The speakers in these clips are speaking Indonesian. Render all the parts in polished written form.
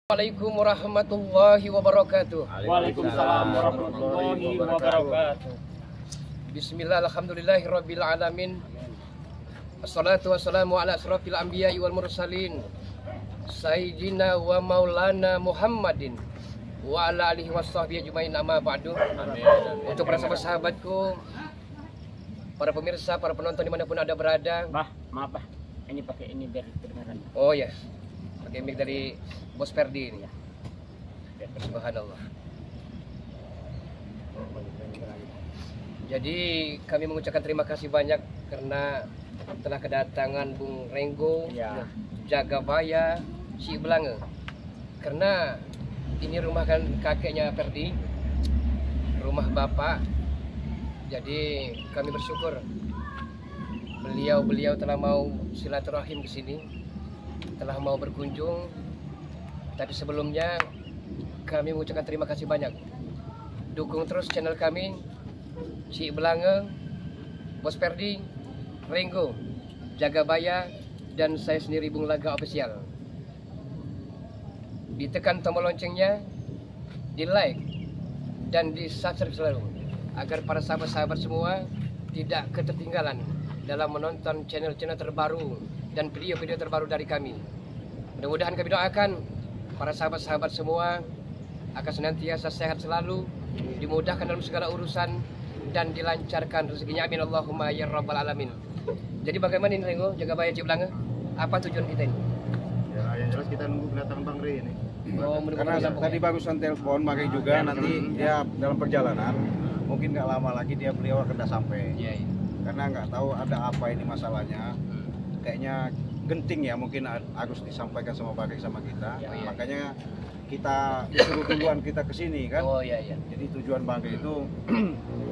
Assalamualaikum warahmatullahi wabarakatuh. Waalaikumsalam warahmatullahi wabarakatuh. Bismillah, alhamdulillahirabbil alamin. Assalatu wassalamu ala asrofil anbiya'i wal mursalin Sayyidina wa maulana Muhammadin wa ala alihi washabbihi ajmain, amma ba'du. Untuk para sahabat-sahabatku, para pemirsa, para penonton dimanapun Anda berada. Maaf, ini pakai ini biar kedengaran. Oh ya, pakai mic dari Bos Ferdi ini ya. Subhanallah. Jadi kami mengucapkan terima kasih banyak karena telah kedatangan Bung Renggo, Ya. Jagabaya, Si Belange. Karena ini rumah kan kakeknya Ferdi, rumah bapak. Jadi kami bersyukur beliau telah mau silaturahim ke sini, telah mau berkunjung. Tapi sebelumnya kami mengucapkan terima kasih banyak. Dukung terus channel kami, Si Belange, Bos Ferdi, Renggo, Jagabaya, dan saya sendiri Bung Laga Official. Ditekan tombol loncengnya, di like, dan di subscribe selalu, agar para sahabat-sahabat semua tidak ketertinggalan dalam menonton channel-channel terbaru dan video-video terbaru dari kami. Mudah-mudahan kami doakan para sahabat-sahabat semua akan senantiasa sehat selalu, dimudahkan dalam segala urusan, dan dilancarkan rezekinya. Amin Allahumma ya rabbal alamin. Jadi bagaimana ini Renggo, Jagabaya, Si Belange? Apa tujuan kita ini? Ya, yang jelas kita nunggu kedatangan Bang Rey ini. Oh, Karena tadi barusan telepon, makanya juga nanti dia dalam perjalanan mungkin nggak lama lagi beliau akan sampai. Iya, iya. Karena nggak tahu ada apa ini masalahnya. Kayaknya genting ya, mungkin harus disampaikan sama Bang Rey sama kita. Ya, iya. Makanya kita disuruh duluan kita ke sini kan. Oh iya, iya. Jadi tujuan Bang Rey itu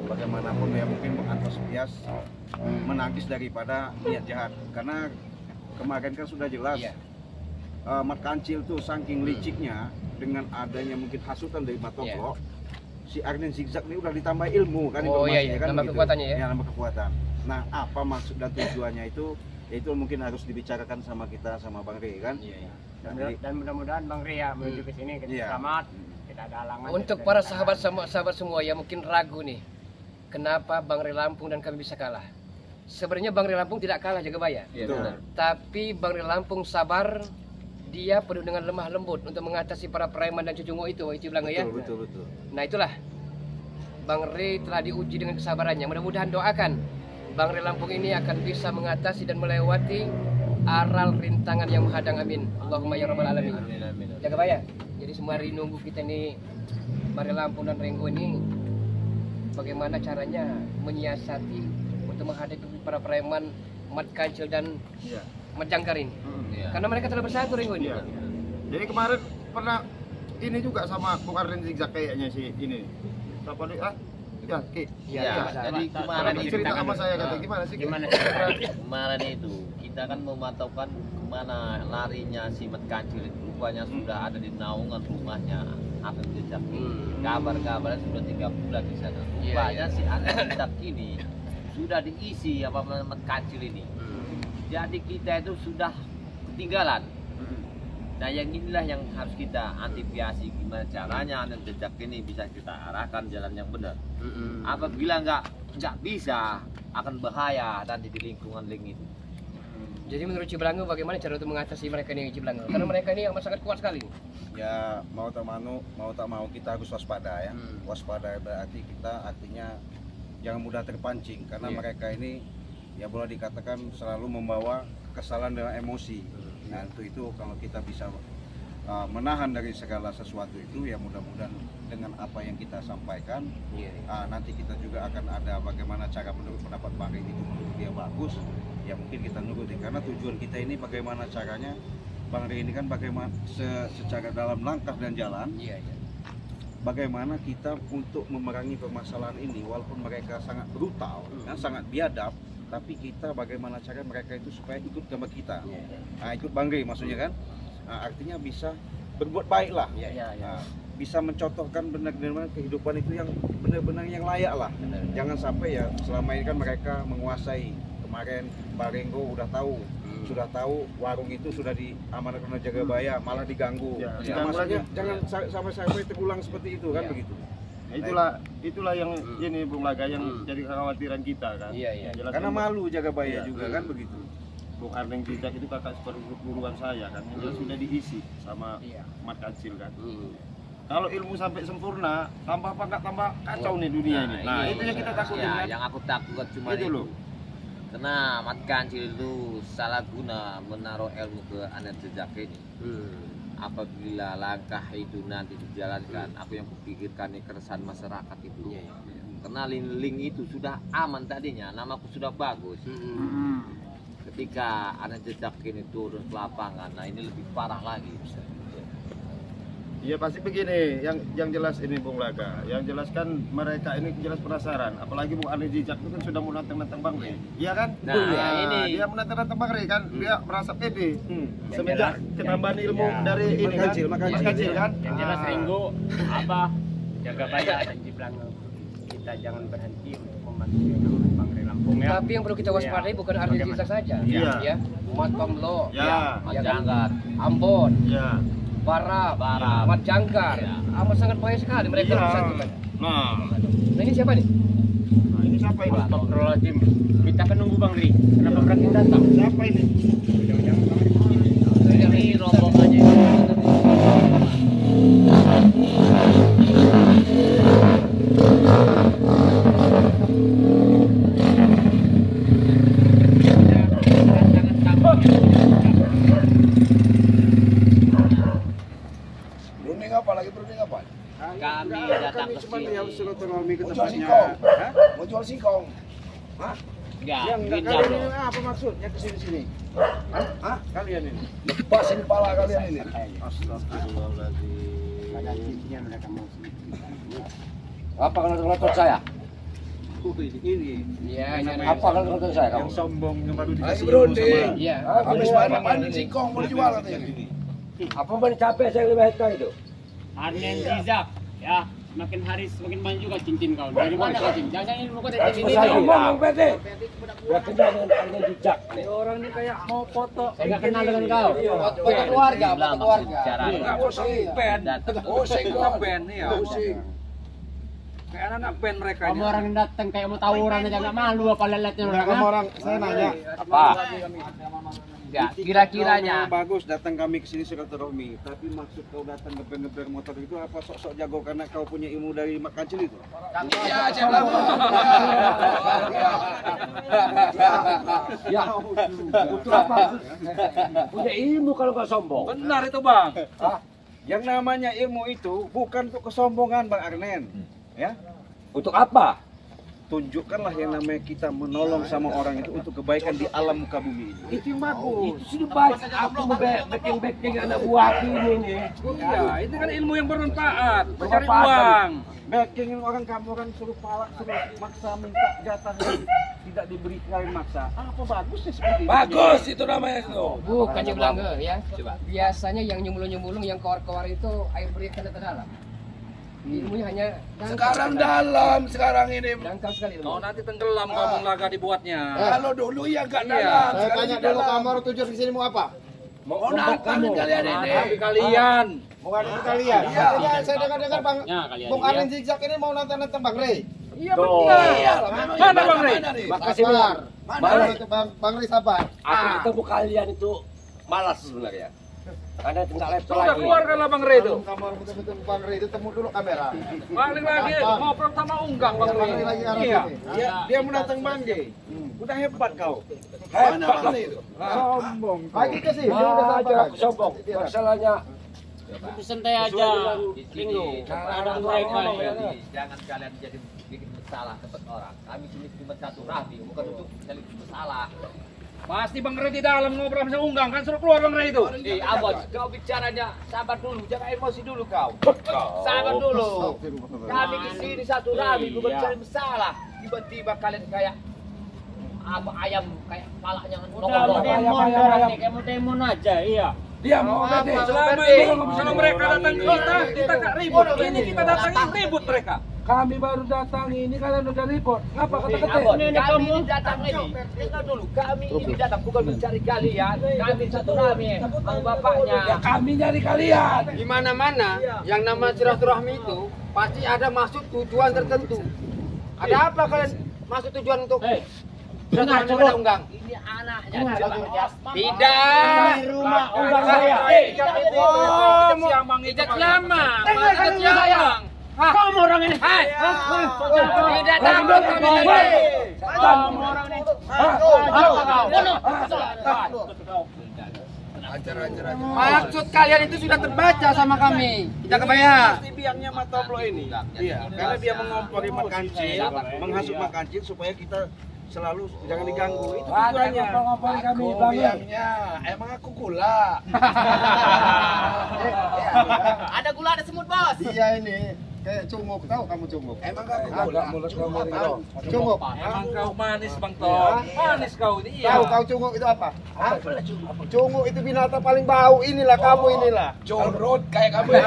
bagaimanapun ya mungkin antusias menangkis daripada niat jahat. Karena kemarin kan sudah jelas. Iya. Mat Kancil tuh saking liciknya dengan adanya mungkin hasutan dari Matoklo, si Arden Zigzag ini udah ditambah ilmu kan. Oh iya, iya. Kan Nambah kekuatannya ya. Ya, nambah kekuatan. Nah, apa maksud dan tujuannya itu? Itu mungkin harus dibicarakan sama kita sama Bang Rey kan. Iya, iya. Dan mudah-mudahan Bang Ria menuju ke sini kita Iya. selamat, tidak ada halangan. Untuk para sahabat semua yang mungkin ragu nih, kenapa Bang Rey Lampung dan kami bisa kalah? Sebenarnya Bang Rey Lampung tidak kalah, Jagabaya. Iya, benar. Tapi Bang Rey Lampung sabar, dia penuh dengan lemah lembut untuk mengatasi para preman dan cucungo itu Belange ya. Betul. Nah itulah, Bang Rey telah diuji dengan kesabarannya. Mudah-mudahan doakan Bang Rey Lampung ini akan bisa mengatasi dan melewati aral rintangan yang menghadang. Amin Allahumma ya rabbal alamin. Jagabaya, jadi semua hari nunggu kita nih Bang Rey Lampung dan Renggo ini bagaimana caranya menyiasati untuk menghadapi para preman Mat Kancil dan Iya. Mat Jangkar ini. Iya. Karena mereka telah bersatu Renggo ini. Iya. Jadi kemarin pernah ini juga sama Bung Arden Zigzag kayaknya si ini. Siapa nih? Ya, Ki. Ya, jadi kemarin Kemarin itu cerita sama saya kata gimana sih? Ki? Gimana? kemarin itu kita kan memantaukan kemana larinya si Mat Kancil itu. Rupanya sudah ada di naungan rumahnya Arden Zigzag. Kabar-kabarnya sudah 3 bulan di sana. Rupanya si Arden Zigzag ini sudah diisi apa Mat Kancil ini. Jadi kita itu sudah ketinggalan. Nah yang inilah yang harus kita antisipasi, gimana caranya Arden Zigzag ini bisa kita arahkan jalan yang benar. Apabila nggak bisa, akan bahaya nanti di lingkungan link itu. Jadi menurut Si Belange bagaimana cara untuk mengatasi mereka ini Si Belange? Karena mereka ini yang sangat kuat sekali. Ya mau tak mau kita harus waspada ya. Waspada berarti kita artinya jangan mudah terpancing karena Iya. mereka ini ya boleh dikatakan selalu membawa kesalahan dengan emosi. Nah itu kalau kita bisa menahan dari segala sesuatu itu ya mudah-mudahan dengan apa yang kita sampaikan nanti kita juga akan ada bagaimana cara menurut pendapat Bang Rey itu menurut dia bagus ya mungkin kita nurutin karena tujuan kita ini bagaimana caranya Bang Rey ini kan bagaimana secara dalam langkah dan jalan Iya, iya. bagaimana kita untuk memerangi permasalahan ini walaupun mereka sangat brutal sangat biadab tapi kita bagaimana cara mereka itu supaya ikut sama kita ikut Bang Rey maksudnya kan artinya bisa berbuat baik lah bisa mencontohkan benar-benar kehidupan itu yang benar-benar yang layak lah jangan sampai ya selama ini kan mereka menguasai kemarin Pak Renggo sudah tahu warung itu sudah diamanatkan oleh Jagabaya, malah diganggu. Ya, maksudnya jangan sampai terulang seperti itu kan begitu. Nah, itulah yang ini Bung Laga yang jadi kekhawatiran kita kan. Iya. Karena malu Jagabaya juga kan begitu. Bung Arneng Jejak itu kakak seperguruan saya kan, yang jelas sudah diisi sama Mat Kancil kan. Kalau ilmu sampai sempurna, tambah apa nggak tambah kacau nih dunia ini. Nah, itu yang kita takutin kan. Yang aku takut cuma itu loh. Karena Mat Kancil itu salah guna menaruh ilmu ke anak jejak ini. Apabila langkah itu nanti dijalankan, apa yang kupikirkan ini keresahan masyarakat itu. Karena link itu sudah aman tadinya, namaku sudah bagus. Ketika anak jejak ini turun ke lapangan, nah ini lebih parah lagi. Iya pasti begini, yang jelas ini Bung Laga, yang jelas kan mereka ini jelas penasaran, apalagi Bung Arneng Jejak itu kan sudah mau nantang Bang Rey, iya kan? Nah, ini dia menantang Bang Rey kan, dia merasa pede, semenjak ketambahan ilmu dari ini kan, Mas Kancil kan? Yang jelas Renggo, Jagabaya dan Jiblang, kita jangan berhenti untuk membantu Bang Rey Lampung ya. Tapi yang perlu kita waspadai bukan Arneng Jejak saja. Iya. Mat Pamlo, Mat Jangkar, Ambon, Barab, Mat Jangkar, amat sangat banyak sekali mereka disatukan. Nah ini siapa nih? Nah ini siapa ini? Astagfirullahaladzim. Kita kan nunggu Bang Rey. Kenapa berarti datang? Siapa ini? ini rombongannya itu. Berunding apa? Kami datang ke cuma sini. yang silaturahmi ke Mau jual tempatnya. singkong? Mau jual singkong? Hah? Enggak, Yang enggak pindah kalian bro. ini apa maksudnya ke sini? Hah? Kalian ini? Lepasin kepala kalian ini. Astagfirullahaladzim. Pada intinya mereka mau Apa kalau ngotot saya? Ini. Iya, Apa kalau ngotot saya kamu? Yang sombong yang baru Lagi dikasih berunding. Iya. Habis panen singkong mau dijual katanya. Apa ban capek saya 5 hektar itu? Arneng Jejak, ya semakin hari semakin banyak juga cincin kau. Dari mana kau cincin? Jangan ini bukan dari cincin Saya ini. ngomong Bang PT. Gua kenal dengan Arneng Jejak. Orang ini kayak mau foto. Saya nggak kenal dengan kau. Foto keluarga, foto keluarga. Enggak pusing. Pusing kok. ya. Pusing. Kayak anak band mereka. Kamu orang yang datang kayak mau tawuran aja nggak malu apa leletnya orang? Kamu orang, saya nanya. Apa? Enggak, kira-kiranya Bagus datang kami ke sini silaturahmi, tapi maksud kau datang ngeber motor itu apa sok-sok jago karena kau punya ilmu dari Mat Kancil itu? Ya, jangan. Ya. Untuk apa? Punya ilmu kalau nggak sombong. Benar itu bang. Yang namanya ilmu itu bukan untuk kesombongan Bang Arnen, ya. Untuk apa? Tunjukkanlah yang namanya kita menolong sama orang itu untuk kebaikan di alam muka bumi ini. Itu yang bagus. Itu sudah baik. Aku mau backing anak buah ini nih. Iya, itu kan ilmu yang bermanfaat. Mencari Bermanfaat. uang. Backingin orang kamu orang suruh palak, suruh maksa minta jatah tidak diberi kalian maksa. Apa bagusnya seperti itu? Bagus itu namanya itu. Bukan Belangga ya. Biasanya yang nyemulung-nyemulung yang kawar-kawar itu air beri ke dalam. Ilmunya hanya Sekarang dalam, sekarang ini. dangkal sekali ilmu. Kau nanti tenggelam kamu laga dibuatnya. Kalau dulu ya nggak Iya. dalam. Saya sekarang tanya di dulu dalam. kamu tujuan ke sini mau apa? Mau nantangin kalian ini. Kalian. Mau ada kalian? Iya. Maksudnya saya dengar Bang Ya kalian. Bung Arneng Jejak ini mau nantang Bang Rey. Iya Tuh. Iya, memang Mana iya. Bang Rey? Mana nih? Makasih Bang. Mana Mana Rey? itu Bang Rey sabar. Aku ketemu kalian itu malas sebenarnya. Karena tinggal level Sudah lagi. keluarkanlah Bang Rey itu. Kamu harus betul-betul Bang Rey itu temu dulu kamera. Balik lagi ngobrol sama Unggang Bang Bang Rey Rey. lagi arah Iya. sini. Dia menantang Bang Rey. Udah hebat kau. Hebat kali itu. Sombong. Lagi ke sini. Dia udah Wah, sabar. jangan sombong. Masalahnya Santai aja. Ringo. Ada mereka. Jangan kalian jadi bikin masalah tempat orang. Kami sini cuma satu rahmi, bukan untuk cari masalah. Pasti Bang Rey di dalam ngobrol sama Unggang kan suruh keluar Bang Rey itu. Abos, kau bicaranya sabar dulu, jangan emosi dulu kau. Sabar dulu. Kami di sini satu rahmi, bukan cari masalah. Tiba-tiba kalian kayak apa ayam kayak palanya Udah mau demon orang nih, kayak mau demon aja, iya. dia mau Selama ini kalau mereka datang ke kita gak ribut. Ini kita datangin ribut mereka. Kami baru datang ini kalian udah report. Ngapa kata-kata? Kami ini datang ini. Dengar dulu, kami ini datang bukan mencari kalian. Kami satu rame, bang bapaknya. Ya kami nyari kalian. Di mana-mana yang nama silaturahmi itu pasti ada maksud tujuan tertentu. Ada apa kalian maksud tujuan untuk silaturahmi pada Unggang? Ini anaknya. Tidak. Rumah Unggang saya. Ijat Siamang. Ijat Siamang. Kamu orang ini. Tidak takut kami lagi. Orang ini. Maksud kalian itu sudah terbaca sama kami. Kita kebayang. Pasti biangnya Matoblo ini. Iya, karena dia mengompori Mat Kancil, menghasut Mat Kancil supaya kita selalu jangan diganggu. Itu tujuannya. Ngompor kami biangnya. Emang aku gula. Ada gula, ada semut, Bos. Dia ini kayak cunguk, tahu kamu cunguk? Emang aku gula mulut kamu itu. Cunguk. Emang kau manis Bang Tom. Manis kau ini. Tahu kau cunguk itu apa? Hah? Cunguk itu binatang paling bau. Inilah kamu inilah. Corot kayak kamu.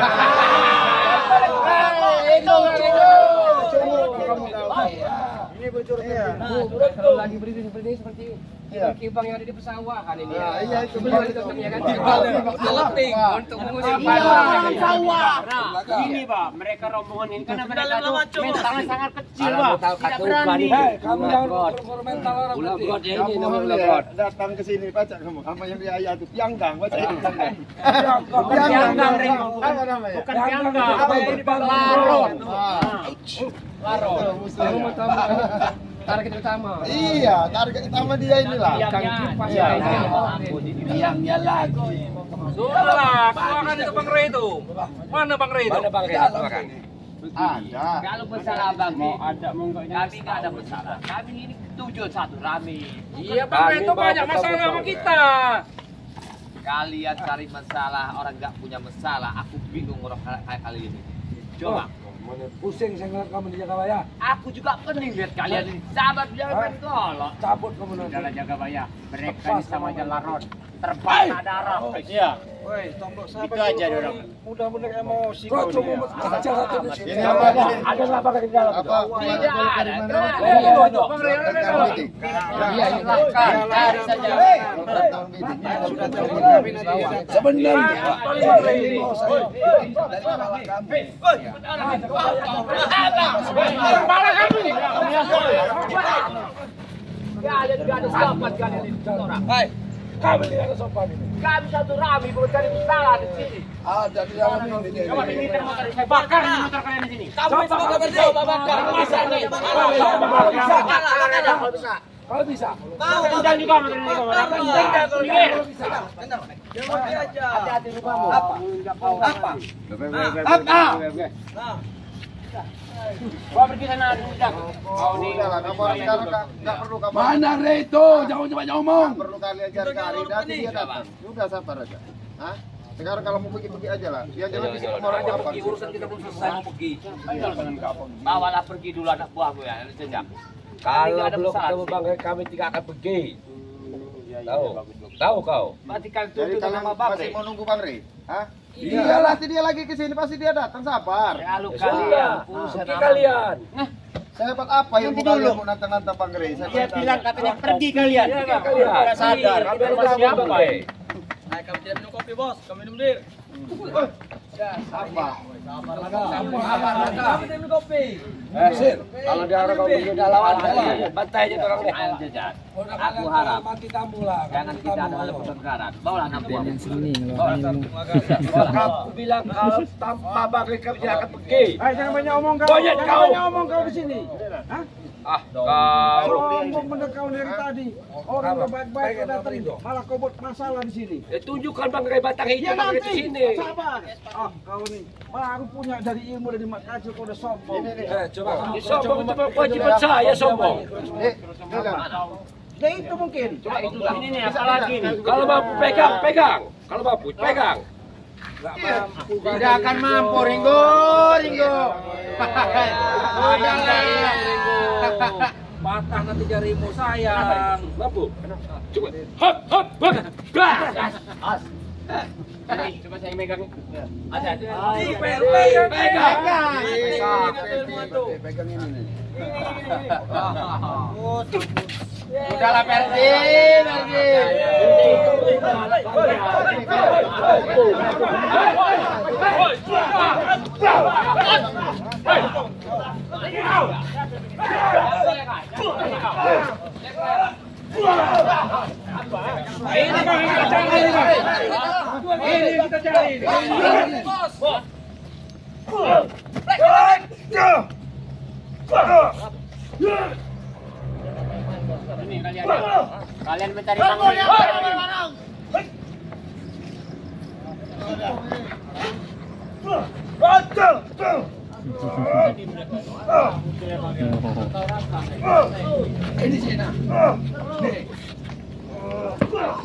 Cunguk kamu tahu. Ini bocor Iya. Kalau lagi berdiri seperti kibang yang ada di pesawahan ini. Iya itu Benar benar itu itu. ya kan? Penting untuk mengusir Ini Pak, mereka rombongan ini karena mereka tuh mentalnya sangat kecil Pak. Tidak berani. Kamu jangan mental orang berarti. Kamu datang ke sini baca kamu. Apa yang di ayat itu pianggang baca itu. Pianggang, Ring. Apa namanya? Bukan pianggang. Apa ini Kamu mau tahu target utama. Iya, target utama dia inilah. Biangnya lagu. Sudahlah, keluarkan itu Bang Rey itu. Mana Bang Rey itu? Mana Bang Rey? Ada. Kalau masalah Bang, kami nggak ada masalah. Kami ini tujuan satu, rame. Iya Bang Rey itu banyak masalah sama kita. Kalian cari masalah, orang nggak punya masalah. Aku bingung orang kayak kalian ini. Coba. Pusing saya ngeliat kamu di Jagabaya. Aku juga pening lihat kalian ini. Sahabat jangan main golok. Cabut kamu nanti. Jalan Jagabaya. Mereka ini sama Jalaron. Terbang darah. Iya. Woi, tombok sahabat. Itu aja orang. Mudah-mudah emosi Kau kau cuma ini. aja satu di sini. Ini apa ini? Ada apa di dalam? Apa? Tidak ada. Bang Rey Iya, silakan. Cari saja. Sudah telepon kami nanti. Sebenarnya Kepala kamu nih. Gak ada sopan kalian ini orang. kami tidak ada sopan ini. Kami satu rame mencari masalah di sini. Ada di dalam ini. Coba ini motor saya bakar ini motor kalian di sini. Kamu semua berdua bakar. Bisa nih. Kalau bisa. Jangan juga motor ini. Hati-hati rumahmu. Gua pergi sana dulu, Jak. Kau ini lah, kamu sekarang nggak perlu kamu. Mana Reto? Jangan coba ngomong. Nggak perlu kalian cari nanti dia datang. Sudah sabar aja. Hah? Sekarang kalau mau pergi aja lah. Dia jangan bisa orang apa. Urusan kita belum selesai mau pergi. Bawalah pergi dulu anak buahmu ya, sejak. Kalau belum ketemu Bang Rey, kami tidak akan pergi. Tahu kau? Berarti kalian Jadi tuntut kalian sama Bang masih Rey. mau nunggu Bang Rey? Hah? Iya. Iya lah, dia lagi ke sini pasti dia datang, sabar. Kalau Sudah. kalian urusan Pergi kalian. Sehebat apa yang kalian mau nantang-nantang Bang Rey? Saya Dia tanya. bilang katanya pergi kalian. Kalian. Tidak sadar. Kita rumah siapa? Kami tidak minum kopi, Bos. Kami minum bir. Apa? Sir, kalau dia orang kau punya lawan, bantai aja orang deh. Ayo jejak. Aku harap Mati tamu lah. jangan kita ada pertengkaran. Bawalah anak buahmu. Aku bilang kalau tanpa Bang Rey kami tidak akan pergi. Jangan banyak omong kau. Bonyet Jangan kau. banyak omong kau di sini. Kau. Sombong bener kau dari tadi. Orang udah baik-baik datang malah kau buat masalah di sini. Tunjukkan Bang Rey batang hijau Ya Bang Rey di nanti. sini. Sabar. Kau nih baru punya dari ilmu dari Mat Kancil kau udah sombong. Coba. Sombong itu kewajiban saya sombong. Ya itu mungkin. Ini nih, apa lagi nih? Kalau mampu pegang. Kalau mampu pegang. Tidak akan mampu, Ringo. Patah nanti jarimu sayang. Mampu. Coba. Hop. Coba saya megang. Ada. Pegang ini nih. Udahlah Perdi. Ini Bang, ini kita cari, Bang. Ini kita cari. Ini kalian mencari Bang.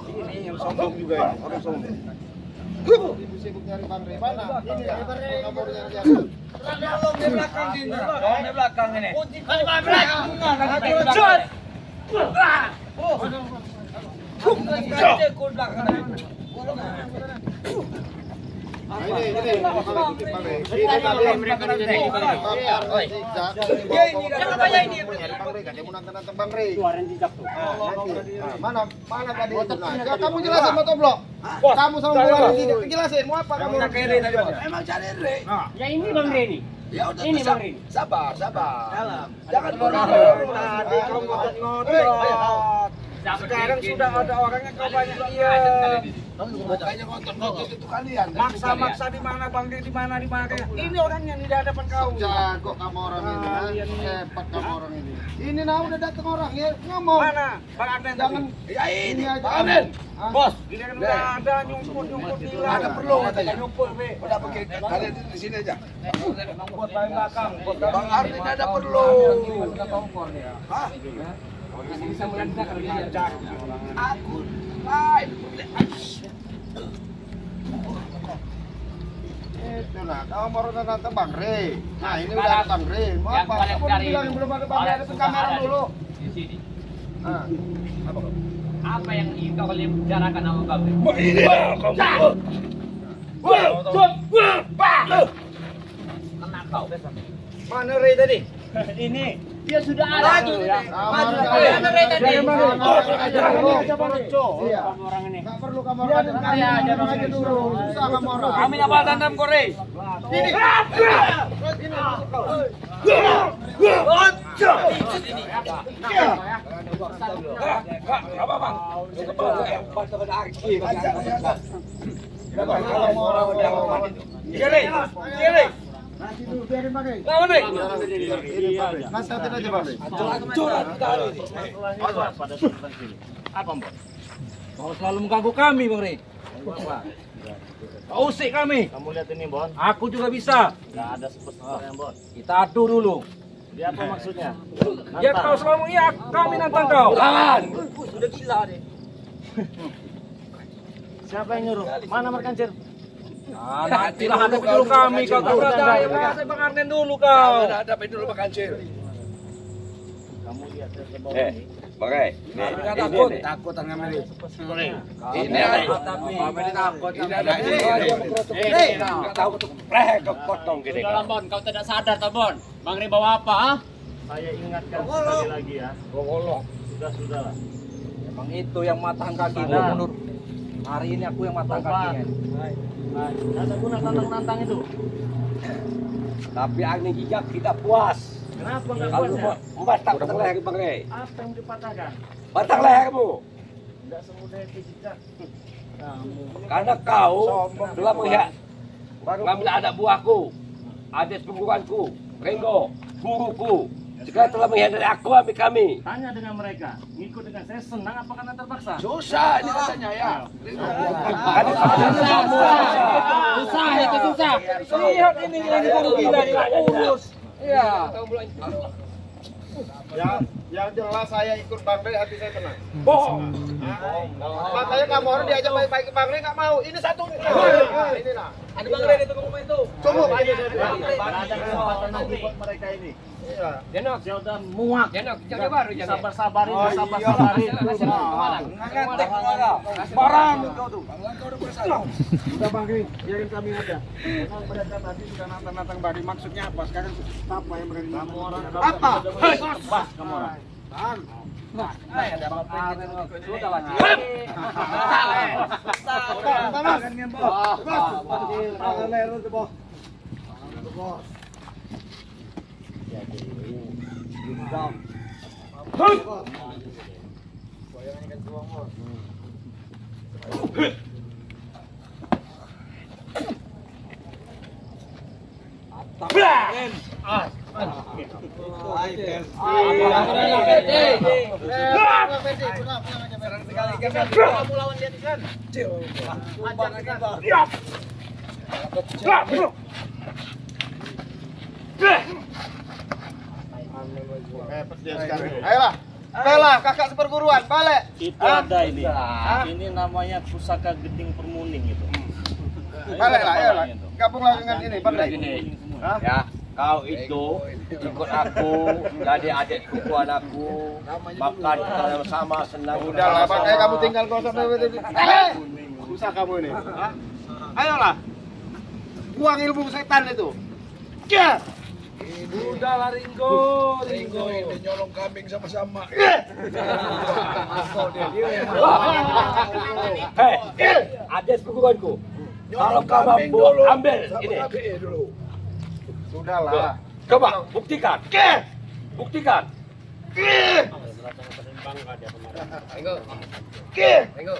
Ini yang sombong juga ya, orang sombong. Sibuk nyari Bang Rey. Mana? Ini Bang Rey. Kamu nyari dia. Di belakang sini. Di belakang ini. Mana tadi? Kamu jelasin mau toblok. Kamu sama Bang Rey jelasin mau apa kamu? Emang cari Rey. Ya ini Bang Rey nih. Ya udah Ini Bang Rey. sabar. Jangan bodoh. Tadi kau ngotot-ngotot. Sekarang sudah ada orangnya kau banyak diam. Makanya ngotot itu kalian. Maksa-maksa di mana Bang Rey, di mana. Ini orangnya di hadapan kau. Jago kamu orang ini. Hebat kamu orang ini. Ini nah udah datang orang ya ngomong. Mana? Bang Arden Jangan Ya ini. aja. Bang Aden. Bos, ini kan udah ada nyumput hilang. Ada perlu katanya. Nyumput, Be. Udah pakai kalian di sini aja. Buat paling belakang. Bang Arden ada perlu. Hah? Bisa meledak kalau dia. Aku lain. Itu nah, kamu mau datang Bang Rey. Nah, ini udah ada Bang Rey. Mau Yang apa? kalian Kamu cari bilang itu. belum ada Bang Rey, ada kamera dulu. Di sini. Nah, Apa yang ingin kalian bicarakan sama kami? Ini kamu. Kena kau. Mana Rey tadi? Ini dia sudah ada. Mana Rey tadi? Iya. Orang ini. Enggak perlu kamu orang aja dulu. Susah kamu orang. Kami apa tandem Korey? Ini. Apa Bang? Kamu orang udah Kiri. Nanti dulu biarin Bang Rey. Lawan nih. Ini Bang Rey. Nanti aja Bang Rey. Apa, Mbak? Kau selalu mengganggu kami, Bang Rey. Kau usik kami. Kamu lihat ini, Bon. Aku juga bisa. Enggak ada sebesarnya, Bon. Kita adu dulu. Dia apa maksudnya? Ya kau selalu iya, kami nantang kau. Lawan. Sudah gila deh. Siapa yang nyuruh? Mana Markancir? Nah, nantilah hadapi dulu kami. Kau tak percaya, saya Bang Arden dulu kau. Ada dulu Bang Kancil. Kamu lihat ke bawah ini. Pakai. Jangan takut. Takut dengan Mary. Ini ada. Tapi takut. Ini ada. Enggak tahu betul. Kepotong gini. Dalam Bon, kau tidak sadar toh Bon? Bang Rey bawa apa? Ah? Saya ingatkan sekali lagi ya. Sudah-sudahlah. Emang itu yang matang kaki gua mundur. Hari ini aku yang matang kakinya. Nggak ada guna tantang-tantang itu. Tapi angin gigak tidak puas. Kenapa nggak Kalau puas ya? batang leher Bang Rey. Apa yang dipatahkan? Batang lehermu. Tidak semudah itu jejak. Kamu. Karena kau telah melihat mengambil anak buahku, adik perguruanku, Renggo, guruku. Sekarang telah mengkhianati aku, ambil kami. Tanya dengan mereka, ngikut dengan saya senang apa karena terpaksa? Susah ini katanya ya. Susah itu susah. Lihat ini baru gila nih urus. Iya. Ya, Yang jelas saya ikut Bang Rey, hati saya tenang. Bohong. Makanya kamu orang diajak baik-baik ke Bang Rey nggak mau. Ini satu. Ini nah. Ada Bang Rey di tengah itu. Cukup aja ada kesempatan nanti buat mereka ini. Iya. Denok, Saya udah muak. Denok, jangan baru jangan. Sabar-sabarin, Oh, sabar-sabarin. Barang kau tuh. Udah Bang Rey, biarin kami aja. Memang mereka tadi sudah nantang-nantang Bang Rey. Maksudnya apa? Sekarang apa yang berani? Kamu orang apa? Bas, kamu orang. Sudah lah. Ayolah, Bella, kakak seperguruan, balik. Itu ada ini. Ini namanya pusaka Geding Permuning itu. Balik lah, ayolah. Gabunglah dengan ini, pandai. Ya, kau itu ikut aku jadi adik sepupuan aku, makan kita sama senang. Udahlah, makanya kamu tinggal kau sampai susah kamu ini. Ayolah, buang ilmu setan itu. Ya. Udahlah Ringo. Ini nyolong kambing sama-sama. Hei, adik sepupuanku. Kalau kau mampu ambil ini. Sudahlah. Coba buktikan. Buktikan. Ringo. Ringo.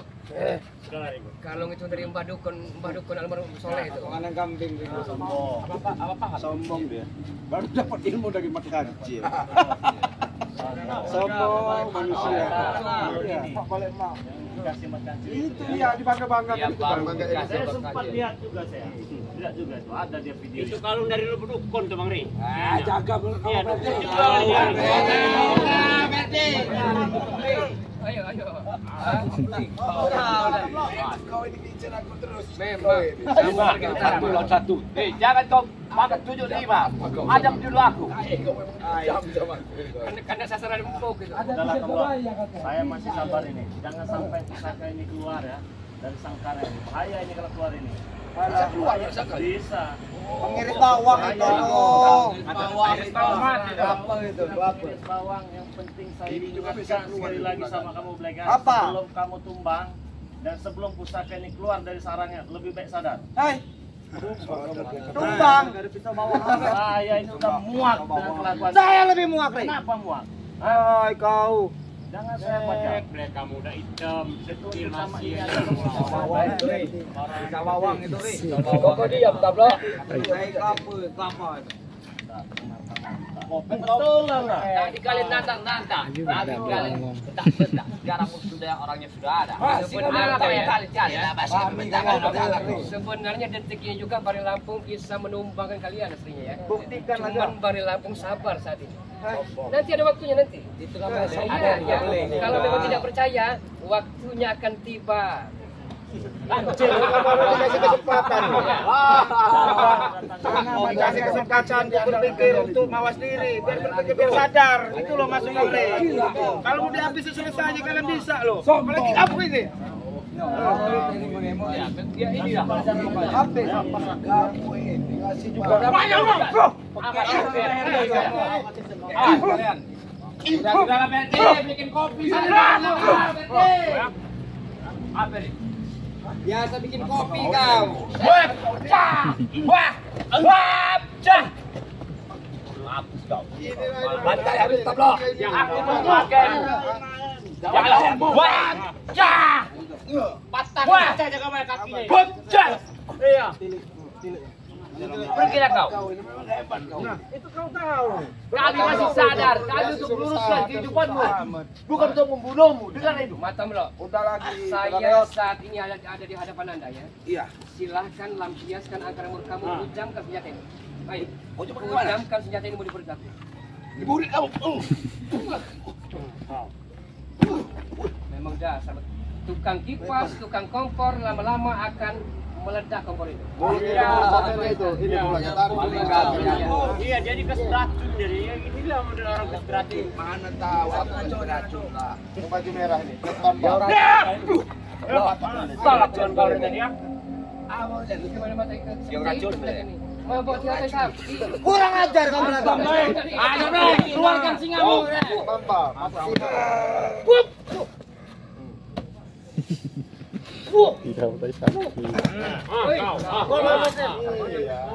Kalung itu dari Mbah Dukun almarhum Soleh itu. Mana kambing itu? Sombong dia. Baru dapat ilmu dari mat kecil. Sombong manusia. Pak balik mau. Itu ya dibangga-banggakan itu Bang. Saya sempat lihat juga saya. Lihat juga itu ada dia video. Itu kalung dari lu Dukun tuh Bang Ri. Jaga Iya, Ayo. Kau ini bincang aku terus. Memang. Satu lawan satu. Jangan kau makan 7-5. Ajak dulu aku. Karena sasaran empuk gitu. Udahlah kamu. Saya masih sabar ini. Jangan sampai pusaka ini keluar ya dari sangkar ini. Bahaya ini kalau keluar ini. Bisa keluar ya Saka? Bisa. Pengiris bawang itu. Pengiris bawang yang penting saya ingatkan sekali lagi sama kamu Blegan. Apa? Sebelum kamu tumbang dan sebelum pusaka ini keluar dari sarangnya, lebih baik sadar. Hei. Tumbang. Saya ini sudah muak dengan kelakuan. Saya lebih muak, Rey. Kenapa muak? Hai kau. Jangan saya baca. Kamu udah hitam. Betul sama ini ada Bawang itu Ri. Kau diam tablo. betul lah. Tadi kalian nantang-nantang. Tadi kalian bentak-bentak. Sekarang sudah orangnya sudah ada. Sebenarnya detik ini juga Bari Lampung bisa menumbangkan kalian aslinya ya. Buktikan aja. Cuman Bari Lampung sabar saat ini. Nanti ada waktunya nanti. Itu namanya Ya. Kalau memang tidak percaya, waktunya akan tiba. Dikasih kesempatan. Dikasih kesempatan dia berpikir untuk mawas diri, biar berpikir biar sadar. Itu loh masuk Bang. Kalau mau dihabisi selesai aja kalian bisa loh. Apalagi apa ini? Ya ini lah. Habis. Kamu ini ngasih juga. Sudah bikin kopi sana. Apa nih? Biasa bikin kopi kau. Bantai habis tablo. Aku mau makan. Patah aja kamu kakinya. Iya. Pergilah kau. Itu kau tahu. Kami masih sadar. Kami untuk meluruskan kehidupanmu, bukan untuk membunuhmu. Dengar itu. Mata melok. Udah lagi. Saya saat ini ada di hadapan Anda ya. Iya. Silahkan lampiaskan angkara murkamu, ujamkan senjata ini. Baik. Mau coba kemana? Ujamkan senjata ini mau di perut aku. Murid kamu. Memang dasar tukang kipas, tukang kompor lama-lama akan meledak kompor itu. Iya, jadi keseracun jadi ya inilah model orang keseracun. Mana tahu apa beracun lah. Baju merah ini. Salah tuan kau tadi ya. Gimana mata ikan? Yang racun, Mau bawa tirai sapi. Kurang ajar kamu datang. Ayo, Bre, keluarkan singamu, Bre.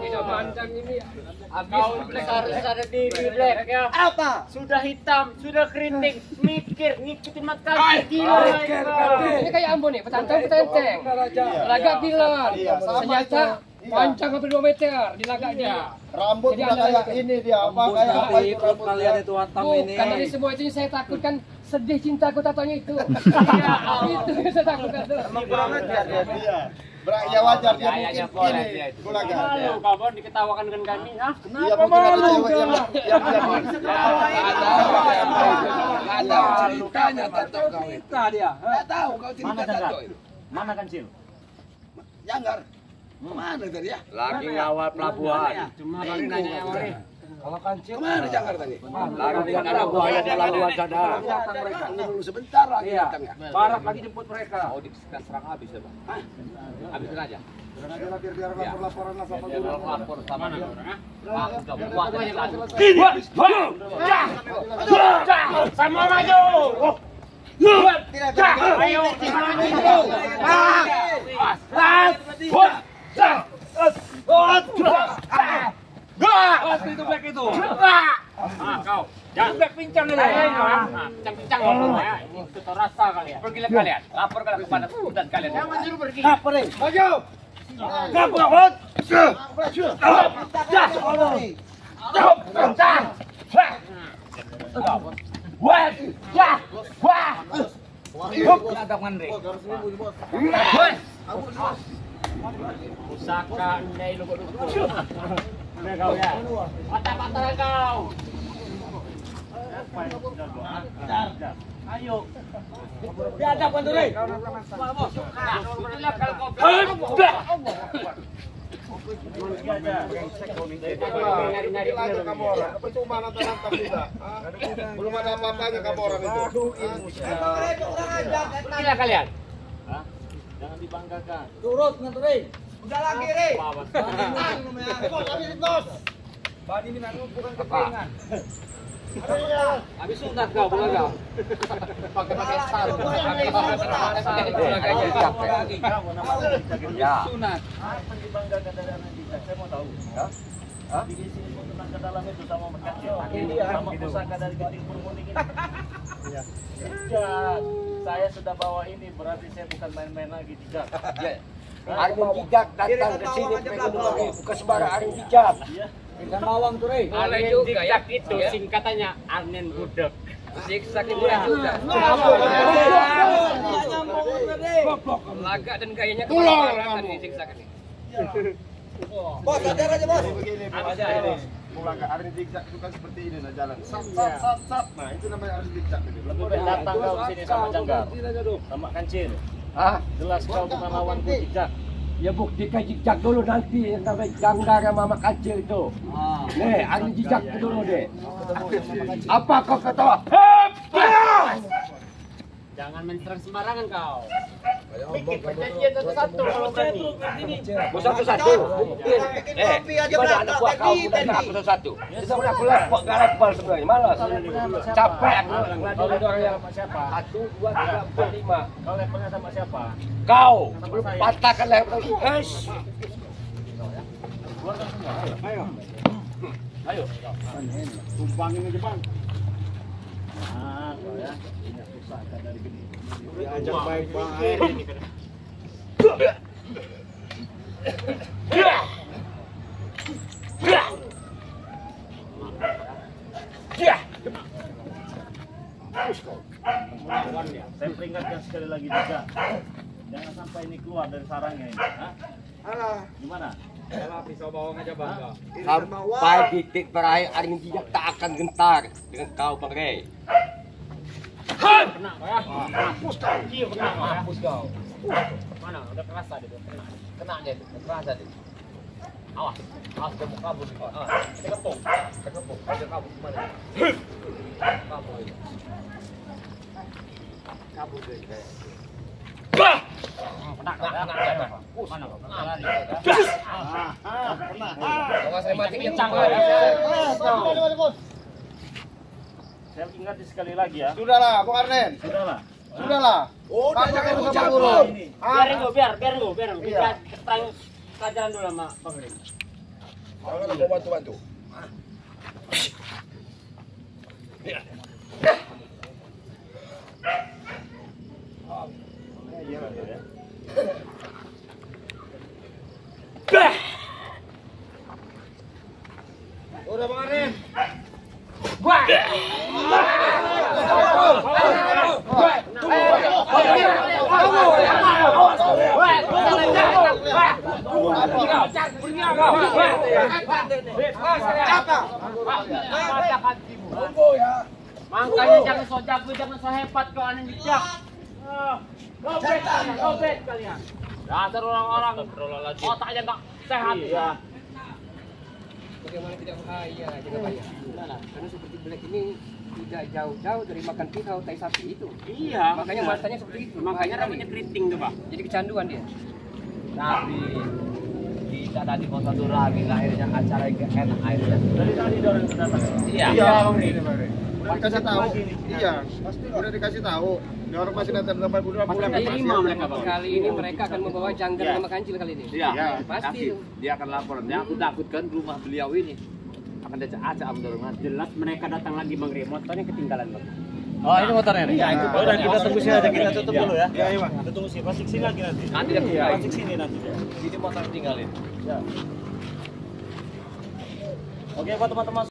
Tidak mandang ini. Kau harus ada diri Black ya. Apa? Sudah hitam, sudah keriting, mikir, ngikutin mat kaki. Gila. Ini kayak Ambon nih, petantang. Lagak bilang. Senjata panjang hampir 2 meter di lagaknya. Rambut Jadi udah ada kayak ini dia, apa kayak apa itu rambut kalian itu atam ini. Bukan dari semua itu yang saya takutkan sedih cintaku tatonya itu. Itu yang saya takutkan tuh. Emang kurang ajar dia. Ya wajar dia mungkin ini. Kulaga. Malu kawan diketawakan dengan kami, ah? Iya mungkin ada cewek yang Ada ceritanya tato kau. Kita dia. Enggak tahu kau cerita tato itu. Mana kancil? Janggar. Kemana tadi ya? Lagi ngawal pelabuhan. Cuma baru nanya yang ori. Kalau kancil Kemana Janggar tadi? Lagi ada buaya di pelabuhan sana. datang mereka. Tunggu dulu sebentar lagi Iya. datang ya. Barat lagi jemput mereka. Mau diserang habis ya, Bang? Habisin aja. biar lapor-laporan lah sama Biar lapor sama dia. Aku udah buat Sama maju. Ayo. Itu black itu. Kau. Jangan back pincang ini. Pincang-pincang ngomong ya. Ini tutur rasa kali ya. Pergilah kalian, lapor kalian kepada dan kalian. Jangan suruh pergi. Maju. Pusaka ndai lubuk-lubuk. Udah kau ya. Patah-patah kau. Ayo. Biadab kan Dure. Itulah kalau kau nyari-nyari kamu orang. Percuma nonton juga. Belum ada apa-apanya kamu orang itu. Gila kalian. Jangan dibanggakan. Turut ngantuk deh. Udah lagi deh. Ban ini memang bukan kepingan. Habis sunat kau, bukan kau? Pakai sarung. Ya. Sunat. Apa yang dibanggakan dari anak kita? Saya mau tahu. Di sini pun tentang ke dalam itu sama kecil. Sama pusaka dari Gading Purmuning ini. Tidak. Saya sudah bawa ini, berarti saya bukan main-main lagi. Tidak. Armin Jijak datang ke sini bukan sembarang Armin Jijak. Ikan bawang tuh, Rey. Boleh juga ya. Itu singkatannya Arnen Budek. Zigzag itu juga. Lagak dan gayanya kemana tadi zigzag ini. Bos, ajar aja bos. Begini, aja ini. Pulang ke Armin Jijak itu kan seperti ini nah jalan. Sat. Nah, itu namanya Armin Jijak. Lebih baik datang kau sini sama Janggar. Sama Kancil. Ah, Jelas kau bukan lawanku Jijak. ya buktikan Jijak dulu nanti yang namanya Janggar sama Mama Kecil itu. Nih, Armin Jijak dulu deh. Apa kau ketawa? Jangan mencerang sembarangan kau. Bikin perjanjian satu-satu kalau berani. Satu-satu. Kopi aja Gimana anak buah kau udah satu-satu? Kita udah aku lepal sebenarnya, malas. Capek aku. Kau orang yang sama siapa? 1, 2, 3, 4, 5. Kau levelnya sama siapa? Kau belum patahkan leher. Ayo. Tumpangin aja bang. Nah, kau ya. Ini pusaka dari gede. Diajak baik-baik. Saya peringatkan sekali lagi juga. Jangan sampai ini keluar dari sarangnya ini. Hah? Gimana? Pisau bawang aja bangga. Sampai titik terakhir Argentina tak akan gentar dengan kau Bang Rey. Kena kau ya. Hapus kau. Iya kena kau ya. Hapus kau. Mana? Udah kerasa dia. Kena dia, terasa dia. Awas, awas dia mau kabur nih. Kita kepung. Dia kabur kemana? Kabur aja. Kabur dia. Kena. Mana kau? Lari. Awas rematik Kencang kencang. kau. Saya ingat sekali lagi ya. Sudahlah, Bung Arden. Sudahlah. Sudahlah. Udah jangan Kamu ucapkan. dulu. Biar gue. Iya. Kita pelajaran dulu sama Bang Rim. Jangan aku bantu. Udah Bung Arden. Makanya jangan so jago, jangan so hebat kau aneh bijak. Gobet kalian. Dasar orang-orang otaknya nggak sehat. Iya. Bagaimana tidak bahaya, jangan bahaya. Karena seperti Black ini tidak jauh-jauh dari makan pisau tai sapi itu. Iya. Makanya matanya seperti itu. Makanya namanya keriting tuh, Pak. Jadi kecanduan dia. Tapi kita tadi mau satu lagi akhirnya acara enak akhirnya. Dari tadi orang sudah datang. Iya. Bang Rin. Udah dikasih tahu. Iya. Udah dikasih tahu. Dia orang masih datang sampai pulang Jadi kali ini mereka akan membawa janggal sama kancil kali ini. Iya. Pasti. Dia akan laporan. Yang aku takutkan rumah beliau ini akan acak-acak am dorongan. Jelas mereka datang lagi Bang Rim. Motornya ketinggalan, Bang. Oh, ini motornya nih. Iya, itu. Udah kita tunggu sini aja, kita tutup dulu ya. Iya, iya, Bang. Kita tunggu sini, pasti sini lagi nanti. Nanti dia punya. Pasti sini nanti dia. Ini motor tinggalin. Oke, buat teman-teman